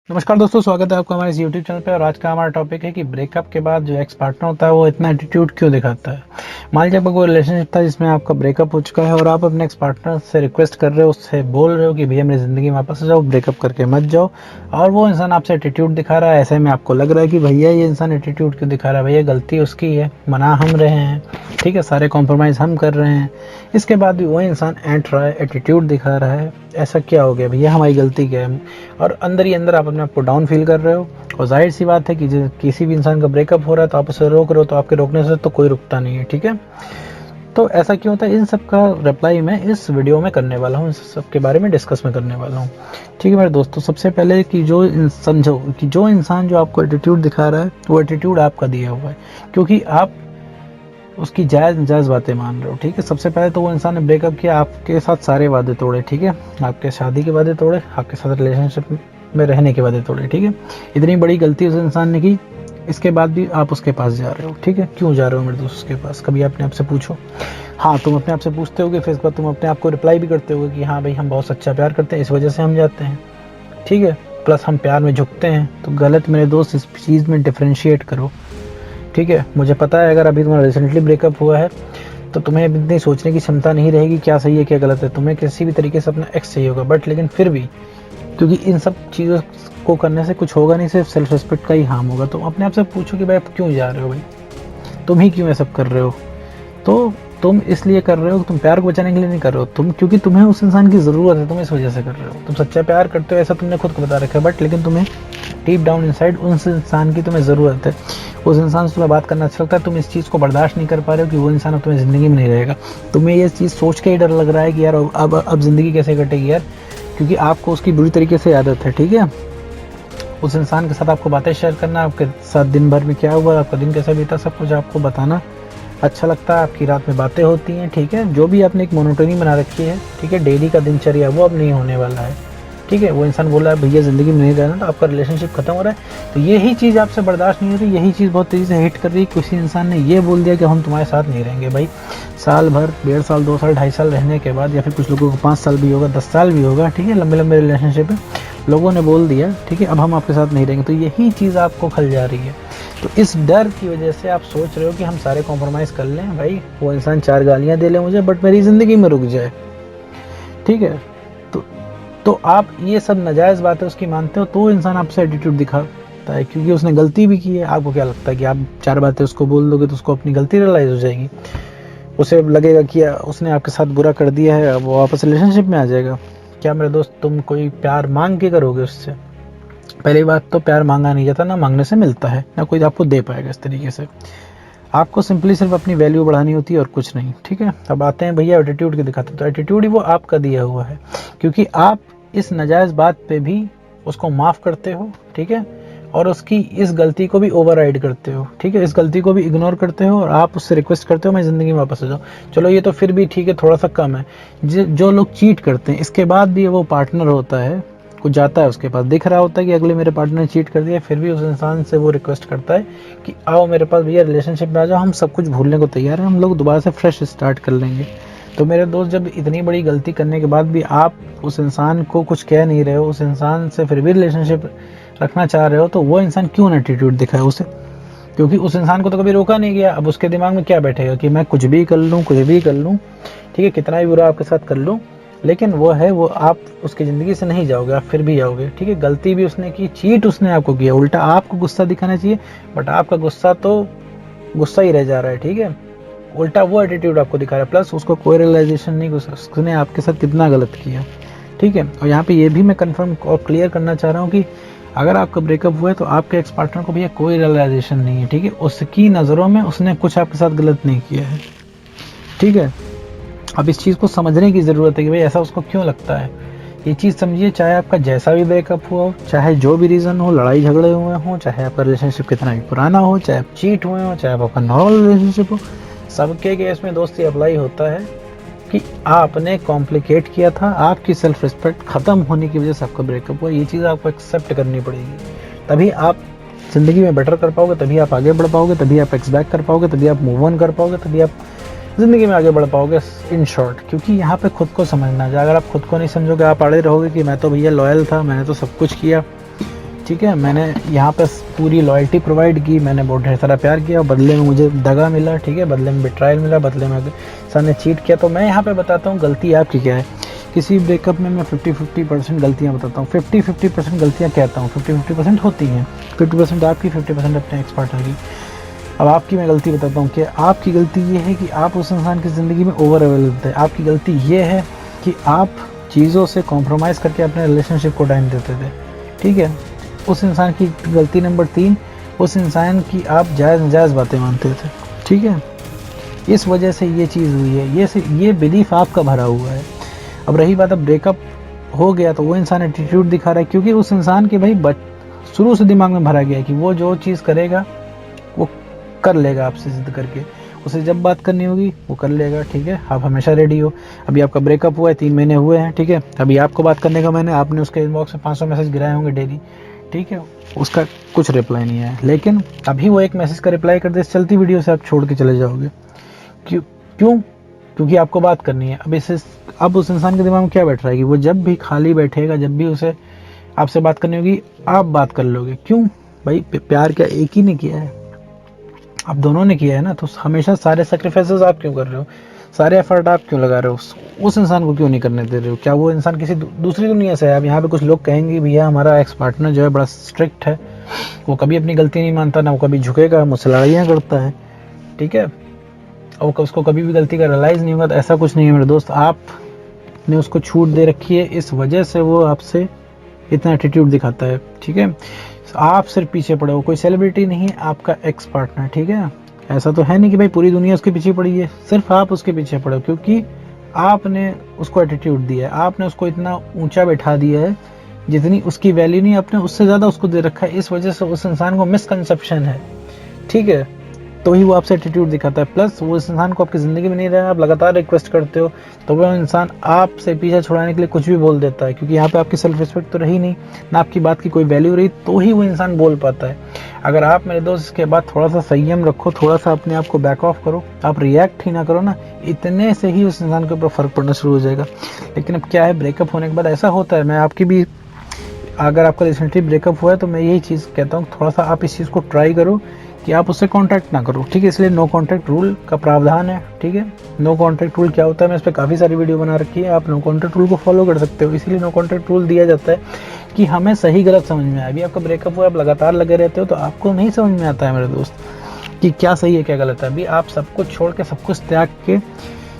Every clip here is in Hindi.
नमस्कार दोस्तों, स्वागत है आपका हमारे इस यूट्यूब चैनल पे। और आज का हमारा टॉपिक है कि ब्रेकअप के बाद जो एक्स पार्टनर होता है वो इतना एटीट्यूड क्यों दिखाता है। मान लीजिए आपका कोई रिलेशनशिप था जिसमें आपका ब्रेकअप हो चुका है और आप अपने एक्स पार्टनर से रिक्वेस्ट कर रहे हो, उससे बोल रहे हो कि भैया मेरी ज़िंदगी में वापस आ जाओ, ब्रेकअप करके मत जाओ। और वो इंसान आपसे एटीट्यूड दिखा रहा है। ऐसे में आपको लग रहा है कि भैया ये इंसान एटीट्यूड क्यों दिखा रहा है, भैया गलती उसकी है, मना हम रहे हैं, ठीक है, सारे कॉम्प्रोमाइज़ हम कर रहे हैं। इसके बाद भी वही इंसान ऐंठ रहा है, एटीट्यूड दिखा रहा है। ऐसा क्या हो गया भैया, हमारी गलती क्या है? और अंदर ही अंदर आप अपने आप को डाउन फील कर रहे हो। और जाहिर सी बात है कि किसी भी इंसान का ब्रेकअप हो रहा है तो आप उसे रोक रहे हो, तो आपके रोकने से तो कोई रुकता नहीं है, ठीक है। तो ऐसा क्यों होता है, इन सब का रिप्लाई मैं इस वीडियो में करने वाला हूँ, इस सब के बारे में डिस्कस में करने वाला हूँ, ठीक है मेरे दोस्तों। सबसे पहले कि समझो कि जो इंसान जो आपको एटीट्यूड दिखा रहा है वो एटीट्यूड आपका दिया हुआ है, क्योंकि आप उसकी जायज़ नाजायज़ बातें मान रहे हो, ठीक है। सबसे पहले तो वो इंसान ने ब्रेकअप किया, आपके साथ सारे वादे तोड़े, ठीक है। आपके शादी के वादे तोड़े, आपके साथ रिलेशनशिप में रहने के वादे तोड़े, ठीक है। इतनी बड़ी गलती उस इंसान ने की, इसके बाद भी आप उसके पास जा रहे हो, ठीक है। क्यों जा रहे हो मेरे दोस्त उसके पास, कभी अपने आप से पूछो। हाँ, तुम अपने आप से पूछते होगे, फिर इसके बाद तुम अपने आप को रिप्लाई भी करते होगे कि हाँ भाई, हम बहुत सच्चा प्यार करते हैं, इस वजह से हम जाते हैं, ठीक है। प्लस हम प्यार में झुकते हैं। तो गलत मेरे दोस्त, इस चीज़ में डिफ्रेंशिएट करो, ठीक है। मुझे पता है अगर अभी तुम्हारा रिसेंटली ब्रेकअप हुआ है तो तुम्हें इतनी सोचने की क्षमता नहीं रहेगी क्या सही है क्या गलत है, तुम्हें किसी भी तरीके से अपना एक्स चाहिए होगा। बट लेकिन फिर भी, क्योंकि इन सब चीज़ों को करने से कुछ होगा नहीं, सिर्फ सेल्फ रिस्पेक्ट का ही हार्म होगा। तो अपने आप से पूछो कि भाई आप क्यों जा रहे हो, भाई तुम ही क्यों ये सब कर रहे हो। तो तुम इसलिए कर रहे हो, तुम प्यार को बचाने के लिए नहीं कर रहे हो, तुम क्योंकि तुम्हें उस इंसान की ज़रूरत है, तुम इस वजह से कर रहे हो। तुम सच्चा प्यार करते हो ऐसा तुमने खुद को बता रखा है, बट लेकिन तुम्हें डीप डाउन इनसाइड उस इंसान की तुम्हें ज़रूरत है। उस इंसान से तुम्हें बात करना अच्छा लगता है, तुम इस चीज़ को बर्दाश्त नहीं कर पा रहे हो कि वो इंसान अब तुम्हें ज़िंदगी में नहीं रहेगा। तुम्हें ये चीज़ सोच के ही डर लग रहा है कि यार अब ज़िंदगी कैसे कटेगी यार, क्योंकि आपको उसकी बुरी तरीके से आदत है, ठीक है। उस इंसान के साथ आपको बातें शेयर करना, आपके साथ दिन भर में क्या हुआ, आपका दिन कैसा बीता, सब कुछ आपको बताना अच्छा लगता है। आपकी रात में बातें होती हैं, ठीक है। जो भी आपने एक मोनोटोनी बना रखी है, ठीक है, डेली का दिनचर्या, वो अब नहीं होने वाला है, ठीक है। वो इंसान बोला है भैया ज़िंदगी में नहीं रहना, तो आपका रिलेशनशिप खत्म हो रहा है। तो यही चीज़ आपसे बर्दाश्त नहीं हो रही, यही चीज़ बहुत तेज़ी से हिट कर रही है। किसी इंसान ने ये बोल दिया कि हम तुम्हारे साथ नहीं रहेंगे। भाई साल भर, 1.5 साल, 2 साल, 2.5 साल रहने के बाद, या फिर कुछ लोगों को 5 साल भी होगा, 10 साल भी होगा, ठीक है, लंबे लंबे रिलेशनशिप है, लोगों ने बोल दिया ठीक है अब हम आपके साथ नहीं रहेंगे, तो यही चीज़ आपको खल जा रही है। तो इस डर की वजह से आप सोच रहे हो कि हम सारे कॉम्प्रोमाइज़ कर लें, भाई वो इंसान 4 गालियाँ दे ले मुझे, बट मेरी ज़िंदगी में रुक जाए, ठीक है। तो तो आप ये सब नाजायज़ बातें उसकी मानते हो, तो इंसान आपसे एटीट्यूड दिखाता है, क्योंकि उसने गलती भी की है। आपको क्या लगता है कि आप 4 बातें उसको बोल दोगे तो उसको अपनी गलती रियलाइज़ हो जाएगी, उसे लगेगा कि उसने आपके साथ बुरा कर दिया है, अब वो वापस रिलेशनशिप में आ जाएगा। क्या मेरे दोस्त, तुम कोई प्यार मांग के करोगे उससे? पहली बात तो प्यार मांगा नहीं जाता, ना मांगने से मिलता है, ना कोई आपको दे पाएगा इस तरीके से। आपको सिंपली सिर्फ अपनी वैल्यू बढ़ानी होती है और कुछ नहीं, ठीक है। अब आते हैं भैया एटीट्यूड के दिखाते हैं, तो एटीट्यूड ही वो आपका दिया हुआ है, क्योंकि आप इस नाजायज़ बात पे भी उसको माफ़ करते हो, ठीक है, और उसकी इस गलती को भी ओवरराइड करते हो, ठीक है, इस गलती को भी इग्नोर करते हो, और आप उससे रिक्वेस्ट करते हो मैं ज़िंदगी में वापस आ जाऊँ। चलो ये तो फिर भी ठीक है, थोड़ा सा कम है। जो लोग चीट करते हैं, इसके बाद भी वो पार्टनर होता है, कुछ जाता है उसके पास, दिख रहा होता है कि अगले मेरे पार्टनर ने चीट कर दिया, फिर भी उस इंसान से वो रिक्वेस्ट करता है कि आओ मेरे पास भैया, रिलेशनशिप में आ जाओ, हम सब कुछ भूलने को तैयार हैं, हम लोग दोबारा से फ्रेश स्टार्ट कर लेंगे। तो मेरे दोस्त, जब इतनी बड़ी गलती करने के बाद भी आप उस इंसान को कुछ कह नहीं रहे हो, उस इंसान से फिर भी रिलेशनशिप रखना चाह रहे हो, तो वो इंसान क्यों ना एटीट्यूड दिखाए उसे, क्योंकि उस इंसान को तो कभी रोका नहीं गया। अब उसके दिमाग में क्या बैठेगा कि मैं कुछ भी कर लूँ, कुछ भी कर लूँ, ठीक है, कितना भी बुरा आपके साथ कर लूँ, लेकिन वो है वो, आप उसकी ज़िंदगी से नहीं जाओगे, आप फिर भी जाओगे, ठीक है। गलती भी उसने की, चीट उसने आपको किया, उल्टा आपको गुस्सा दिखाना चाहिए, बट आपका गुस्सा तो गुस्सा ही रह जा रहा है, ठीक है। उल्टा वो एटीट्यूड आपको दिखा रहा है, प्लस उसको कोई रियलाइजेशन नहीं कि उसने आपके साथ कितना गलत किया, ठीक है। और यहाँ पे ये भी मैं कंफर्म और क्लियर करना चाह रहा हूँ कि अगर आपका ब्रेकअप हुआ है तो आपके एक्स पार्टनर को भैया कोई रियलाइजेशन नहीं है, ठीक है। उसकी नज़रों में उसने कुछ आपके साथ गलत नहीं किया है, ठीक है। अब इस चीज़ को समझने की ज़रूरत है कि भाई ऐसा उसको क्यों लगता है। ये चीज़ समझिए, चाहे आपका जैसा भी ब्रेकअप हुआ हो, चाहे जो भी रीज़न हो, लड़ाई झगड़े हुए हों, चाहे आपका रिलेशनशिप कितना भी पुराना हो, चाहे आप चीट हुए हो, चाहे आपका नॉर्मल रिलेशनशिप हो, सबके केस में दोस्ती अप्लाई होता है कि आपने कॉम्प्लिकेट किया था, आपकी सेल्फ रिस्पेक्ट ख़त्म होने की वजह से आपका ब्रेकअप हुआ। ये चीज़ आपको एक्सेप्ट करनी पड़ेगी, तभी आप ज़िंदगी में बेटर कर पाओगे, तभी आप आगे बढ़ पाओगे, तभी आप एक्स बैक कर पाओगे, तभी आप मूव ऑन कर पाओगे, तभी आप ज़िंदगी में आगे बढ़ पाओगे, इन शॉर्ट। क्योंकि यहाँ पे खुद को समझना है, अगर आप खुद को नहीं समझोगे, आप अड़े रहोगे कि मैं तो भैया लॉयल था, मैंने तो सब कुछ किया, ठीक है, मैंने यहाँ पे पूरी लॉयल्टी प्रोवाइड की, मैंने बहुत ढेर सारा प्यार किया और बदले में मुझे दगा मिला, ठीक है, बदले में बिट्रायल मिला, बदले में इंसान ने चीट किया। तो मैं यहाँ पे बताता हूँ गलती आपकी क्या है। किसी ब्रेकअप में मैं 50-50% गलतियाँ बताता हूँ, 50-50% गलतियाँ कहता हूँ, 50-50% होती हैं, 50% आपकी, 50% अपने एक्स पार्टनर की। अब आपकी मैं गलती बताता हूँ कि आपकी गलती ये है कि आप उस इंसान की ज़िंदगी में ओवर अवेलेबल थे। आपकी गलती ये है कि आप चीज़ों से कॉम्प्रोमाइज़ करके अपने रिलेशनशिप को टाइम देते थे, ठीक है। उस इंसान की गलती नंबर 3, उस इंसान की आप जायज़ नाजायज़ बातें मानते थे, ठीक है। इस वजह से ये चीज़ हुई है, ये बिलीफ आपका भरा हुआ है। अब रही बात, अब ब्रेकअप हो गया तो वो इंसान एटीट्यूड दिखा रहा है, क्योंकि उस इंसान के भाई शुरू से दिमाग में भरा गया है कि वो जो चीज़ करेगा वो कर लेगा आपसे ज़िद करके, उसे जब बात करनी होगी वो कर लेगा, ठीक है। आप हमेशा रेडी हो। अभी आपका ब्रेकअप हुआ है, 3 महीने हुए हैं, ठीक है। अभी आपको बात करने का आपने उसके इनबॉक्स में 500 मैसेज गिराए होंगे डेली, ठीक है, उसका कुछ रिप्लाई नहीं आया, लेकिन अभी वो एक मैसेज का रिप्लाई कर दे, इस चलती वीडियो से आप छोड़ के चले जाओगे। क्यों? क्योंकि आपको बात करनी है। अब उस इंसान के दिमाग में क्या बैठ रहा है कि वो जब भी खाली बैठेगा, जब भी उसे आपसे बात करनी होगी, आप बात कर लोगे। क्यों भाई? प्यार क्या एक ही ने किया है? आप दोनों ने किया है ना, तो हमेशा सारे सेक्रीफाइसेस आप क्यों कर रहे हो, सारे एफर्ट आप क्यों लगा रहे हो, उस इंसान को क्यों नहीं करने दे रहे हो? क्या वो इंसान किसी दूसरी दुनिया से है? अब यहाँ पे कुछ लोग कहेंगे भैया हमारा एक्स पार्टनर जो है बड़ा स्ट्रिक्ट है, वो कभी अपनी गलती नहीं मानता, ना वो कभी झुकेगा, मुझसे लड़ाइयाँ करता है, ठीक है, और उसको कभी भी गलती का रियलाइज़ नहीं होगा। तो ऐसा कुछ नहीं है मेरे दोस्त, आपने उसको छूट दे रखी है, इस वजह से वो आपसे इतना एटीट्यूड दिखाता है, ठीक है। आप सिर्फ पीछे पड़े हो, कोई सेलिब्रिटी नहीं है आपका एक्स पार्टनर, ठीक है। ऐसा तो है नहीं कि भाई पूरी दुनिया उसके पीछे पड़ी है, सिर्फ आप उसके पीछे पड़े हो, क्योंकि आपने उसको एटीट्यूड दिया है, आपने उसको इतना ऊंचा बैठा दिया है, जितनी उसकी वैल्यू नहीं आपने उससे ज़्यादा उसको दे रखा है। इस वजह से उस इंसान को मिसकंसेप्शन है, ठीक है, तो ही वो आपसे एटीट्यूड दिखाता है। प्लस वो इस इंसान को आपकी ज़िंदगी में नहीं रहना, आप लगातार रिक्वेस्ट करते हो, तो वो इंसान आपसे पीछा छुड़ाने के लिए कुछ भी बोल देता है, क्योंकि यहाँ पे आपकी सेल्फ रिस्पेक्ट तो रही नहीं, ना आपकी बात की कोई वैल्यू रही, तो ही वो इंसान बोल पाता है। अगर आप मेरे दोस्त इसके बाद थोड़ा सा संयम रखो, थोड़ा सा अपने आप को बैक ऑफ करो, आप रिएक्ट ही ना करो ना, इतने से ही उस इंसान के ऊपर फ़र्क पड़ना शुरू हो जाएगा। लेकिन अब क्या है, ब्रेकअप होने के बाद ऐसा होता है, मैं आपकी भी, अगर आपका रिसेंटली ब्रेकअप हुआ है तो मैं यही चीज़ कहता हूँ, थोड़ा सा आप इस चीज़ को ट्राई करो कि आप उससे कांटेक्ट ना करो, ठीक है। इसलिए नो कांटेक्ट रूल का प्रावधान है, ठीक है। नो कांटेक्ट रूल क्या होता है, मैं इस पर काफ़ी सारी वीडियो बना रखी है, आप नो कांटेक्ट रूल को फॉलो कर सकते हो। इसीलिए नो कांटेक्ट रूल दिया जाता है कि हमें सही गलत समझ में आए। अभी आपका ब्रेकअप हुआ, आप लगातार लगे रहते हो, तो आपको नहीं समझ में आता है मेरे दोस्त कि क्या सही है क्या गलत है। अभी आप सब कुछ छोड़ के, सब कुछ त्याग के,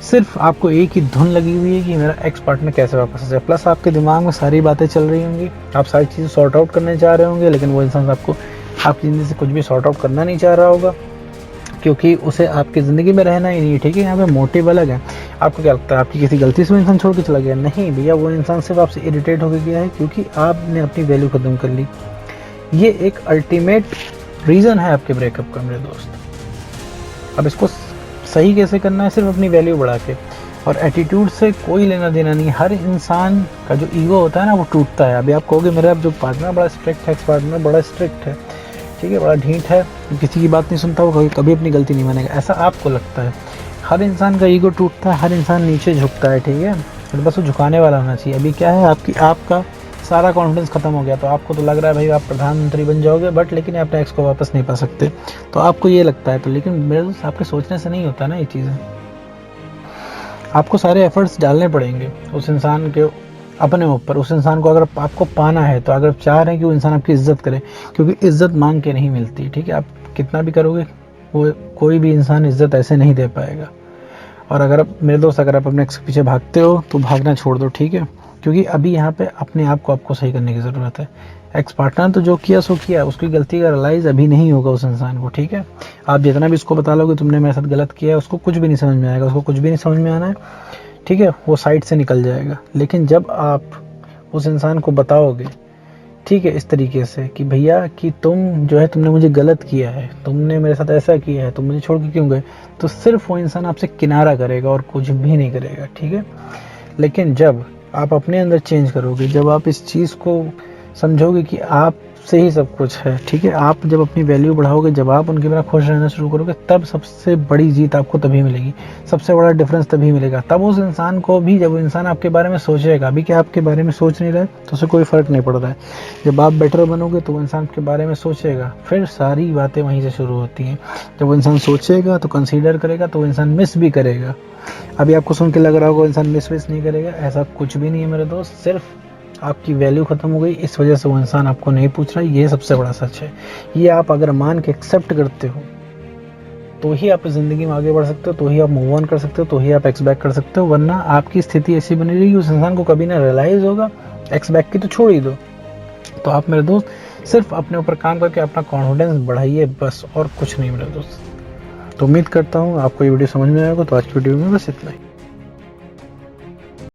सिर्फ आपको एक ही धुन लगी हुई है कि मेरा एक्स पार्टनर कैसे वापस आ जाए। प्लस आपके दिमाग में सारी बातें चल रही होंगी, आप सारी चीज़ें सॉर्ट आउट करने चाह रहे होंगे, लेकिन वो इंसान आपको आपकी ज़िंदगी से कुछ भी सॉर्ट आउट करना नहीं चाह रहा होगा, क्योंकि उसे आपकी ज़िंदगी में रहना ही नहीं है, ठीक है। यहाँ पे मोटिव अलग है। आपको क्या लगता है आपकी किसी गलती से वो इंसान छोड़ के चला गया? नहीं भैया, वो इंसान सिर्फ आपसे इरिटेट होकर गया है, क्योंकि आपने अपनी वैल्यू ख़त्म कर ली। ये एक अल्टीमेट रीज़न है आपके ब्रेकअप का मेरे दोस्त। अब इसको सही कैसे करना है? सिर्फ अपनी वैल्यू बढ़ा के, और एटीट्यूड से कोई लेना देना नहीं। हर इंसान का जो ईगो होता है ना, वो टूटता है। अभी आप कहोगे मेरा जो पार्टनर बड़ा स्ट्रिक्ट है, एक्स पार्टनर बड़ा स्ट्रिक्ट है, ठीक है, बड़ा ढीठ है, किसी की बात नहीं सुनता, वो कभी अपनी गलती नहीं मानेगा, ऐसा आपको लगता है। हर इंसान का ईगो टूटता है, हर इंसान नीचे झुकता है, ठीक है, तो बस वो झुकाने वाला होना चाहिए। अभी क्या है, आपका सारा कॉन्फिडेंस खत्म हो गया, तो आपको तो लग रहा है भाई आप प्रधानमंत्री बन जाओगे, बट लेकिन अपने एक्स को वापस नहीं पा सकते, तो आपको ये लगता है। तो लेकिन मेरे दोस्त, आपके सोचने से नहीं होता ना ये चीज़ें। आपको सारे एफर्ट्स डालने पड़ेंगे उस इंसान के अपने ऊपर। उस इंसान को अगर आपको पाना है, तो अगर चाह रहे हैं कि वो इंसान आपकी इज्जत करे, क्योंकि इज्जत मांग के नहीं मिलती, ठीक है। आप कितना भी करोगे, वो कोई भी इंसान इज्जत ऐसे नहीं दे पाएगा। और अगर आप मेरे दोस्त, अगर आप अपने एक्स के पीछे भागते हो, तो भागना छोड़ दो, ठीक है, क्योंकि अभी यहाँ पे अपने आप को आपको सही करने की ज़रूरत है। एक्स पार्टनर तो जो किया सो किया, उसकी गलती का रियलाइज़ अभी नहीं होगा उस इंसान को, ठीक है। आप जितना भी उसको बता लोगे तुमने मेरे साथ गलत किया है, उसको कुछ भी नहीं समझ में आएगा, उसको कुछ भी नहीं समझ में आना है, ठीक है, वो साइड से निकल जाएगा। लेकिन जब आप उस इंसान को बताओगे, ठीक है, इस तरीके से कि भैया कि तुम जो है, तुमने मुझे गलत किया है, तुमने मेरे साथ ऐसा किया है, तुम मुझे छोड़ के क्यों गए, तो सिर्फ वो इंसान आपसे किनारा करेगा और कुछ भी नहीं करेगा, ठीक है। लेकिन जब आप अपने अंदर चेंज करोगे, जब आप इस चीज़ को समझोगे कि आप से ही सब कुछ है, ठीक है। आप जब अपनी वैल्यू बढ़ाओगे, जब आप उनके बिना खुश रहना शुरू करोगे, तब सबसे बड़ी जीत आपको तभी मिलेगी, सबसे बड़ा डिफरेंस तभी मिलेगा। तब उस इंसान को भी, जब वो इंसान आपके बारे में सोचेगा, अभी क्या आपके बारे में सोच नहीं रहा है तो उसे कोई फर्क नहीं पड़ रहा है। जब आप बेटर बनोगे तो वो इंसान आपके बारे में सोचेगा, फिर सारी बातें वहीं से शुरू होती हैं। जब वो इंसान सोचेगा तो कंसीडर करेगा, तो वो इंसान मिस भी करेगा। अभी आपको सुन के लग रहा होगा इंसान मिस नहीं करेगा, ऐसा कुछ भी नहीं है मेरे दोस्त। सिर्फ आपकी वैल्यू खत्म हो गई, इस वजह से वो इंसान आपको नहीं पूछ रहा है, ये सबसे बड़ा सच है। ये आप अगर मान के एक्सेप्ट करते हो तो ही आप ज़िंदगी में आगे बढ़ सकते हो, तो ही आप मूव ऑन कर सकते हो, तो ही आप एक्सबैक कर सकते हो। वरना आपकी स्थिति ऐसी बनी रहेगी, उस इंसान को कभी ना रियलाइज़ होगा। एक्सबैक की तो छोड़ ही दो। तो आप मेरे दोस्त सिर्फ अपने ऊपर काम करके अपना कॉन्फिडेंस बढ़ाइए, बस, और कुछ नहीं मेरे दोस्त। तो उम्मीद करता हूँ आपको ये वीडियो समझ में आएगा। तो आज की वीडियो में बस इतना ही।